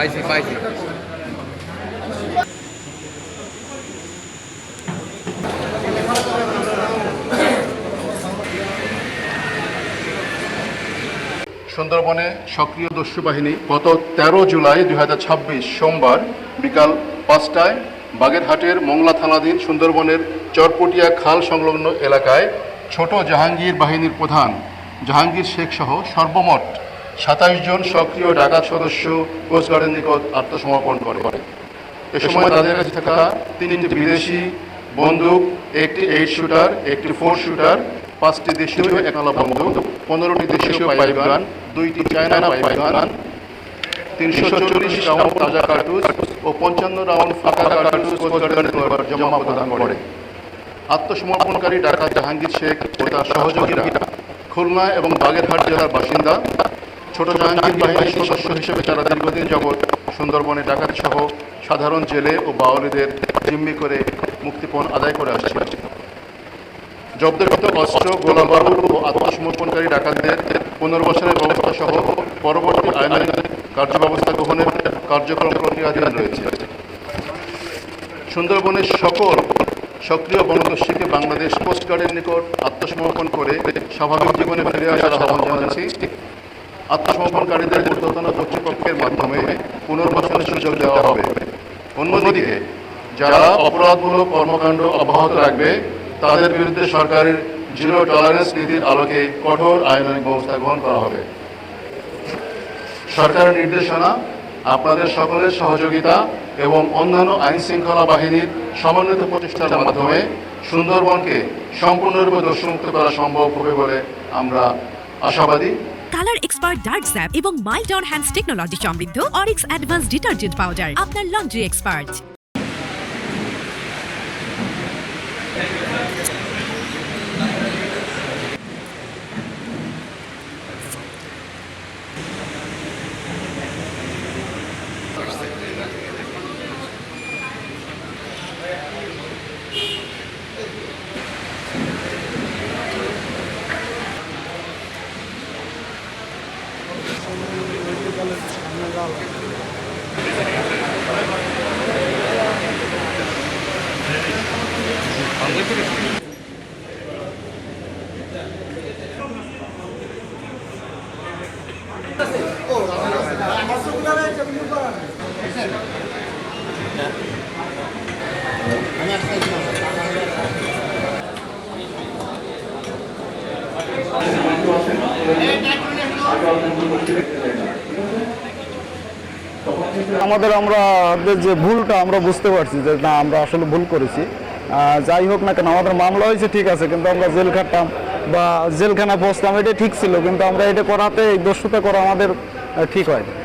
পাইছি পাইছি। সুন্দরবনে সক্রিয় দস্যু বাহিনী গত 13 জুলাই 2026 সোমবার বিকাল 5টায় বাগেরহাটের মংলা থানাধীন সুন্দরবনের চরপটিয়া খাল সংলগ্ন এলাকায় ছোট জাহাঙ্গীর বাহিনীর প্রধান জাহাঙ্গীর শেখ সহ সর্বমোট 27 জন সক্রিয় ডাকাত সদস্য কোস্টগার্ডের নিকট আত্মসমর্পণ করে। এ সময় তাদের কাছে থাকা 3টি বিদেশি বন্দুক, একটি 8 শুটার, একটি 4 শুটার, 5টি দেশীয় একলা বন্দুক, 15টি দেশীয় পাইপ গান, 2টি চায়না পাইপ গান, 340 রাউন্ড তাজা কার্তুজ ও 55 রাউন্ড ফাঁকা কার্তুজ কোস্টগার্ডের জমা প্রদান করে। আত্মসমর্পণকারী ডাকাত জাহাঙ্গীর শেখ ও তার সহযোগীরা খুলনা এবং বাগেরহাট জেলার বাসিন্দা। ছোট জাহাঙ্গীর বাহিনীর সদস্য হিসেবে তারা দীর্ঘদিন যাবৎ সুন্দরবনে ডাকাত সহ সাধারণ জেলে ও বাওয়ালিদের জিম্মি করে মুক্তিপণ আদায় করে আসছে। জব্দকৃত অস্ত্র, গোলাবারুদ ও আত্মসমর্পণকারী ডাকাতদের পুনর্বাসনের ব্যবস্থা সহ পরবর্তী আইনানুগ কার্যব্যবস্থা গ্রহণের কার্যক্রম প্রক্রিয়াধীন রয়েছে। সুন্দরবনের সকল সক্রিয় বনদস্যুকে বাংলাদেশ কোস্টগার্ডের নিকট আত্মসমর্পণ করে স্বাভাবিক জীবনে ফিরে আসার আহ্বান জানাচ্ছি। আত্মসমর্পণকারীদের ঊর্ধ্বতন কর্তৃপক্ষের মাধ্যমে পুনর্বাসনের সুযোগ দেওয়া হবে। অন্যদিকে যারা অপরাধমূলক কর্মকাণ্ড অব্যাহত রাখবে তাদের বিরুদ্ধে সরকারের জিরো টলারেন্স নীতির আলোকে কঠোর আইনানুগ ব্যবস্থা গ্রহণ করা হবে। সরকারের নির্দেশনা, আপনাদের সকলের সহযোগিতা এবং অন্যান্য আইন শৃঙ্খলা বাহিনীর সমন্বিত প্রচেষ্টার মাধ্যমে সুন্দরবনকে সম্পূর্ণরূপে দোষমুক্ত করা সম্ভব হবে বলে আমরা আশাবাদী। কালার এক্সপার্ট ডার্ক স্যাপ এবং মাইল্ড অন হ্যান্ডস টেকনোলজি সমৃদ্ধ অরিক্স অ্যাডভান্স ডিটারজেন্ট পাউডার আপনার লন্ড্রি এক্সপার্ট। আমাদের যে ভুলটা আমরা বুঝতে পারছি যে না আমরা আসলে ভুল করেছি। যাই হোক না কেন আমাদের মামলা হয়েছে ঠিক আছে, কিন্তু আমরা জেল খাটতাম বা জেলখানা বসতাম এটা ঠিক ছিল, কিন্তু আমরা এটা করাতে দস্যুতা করা আমাদের ঠিক হয়।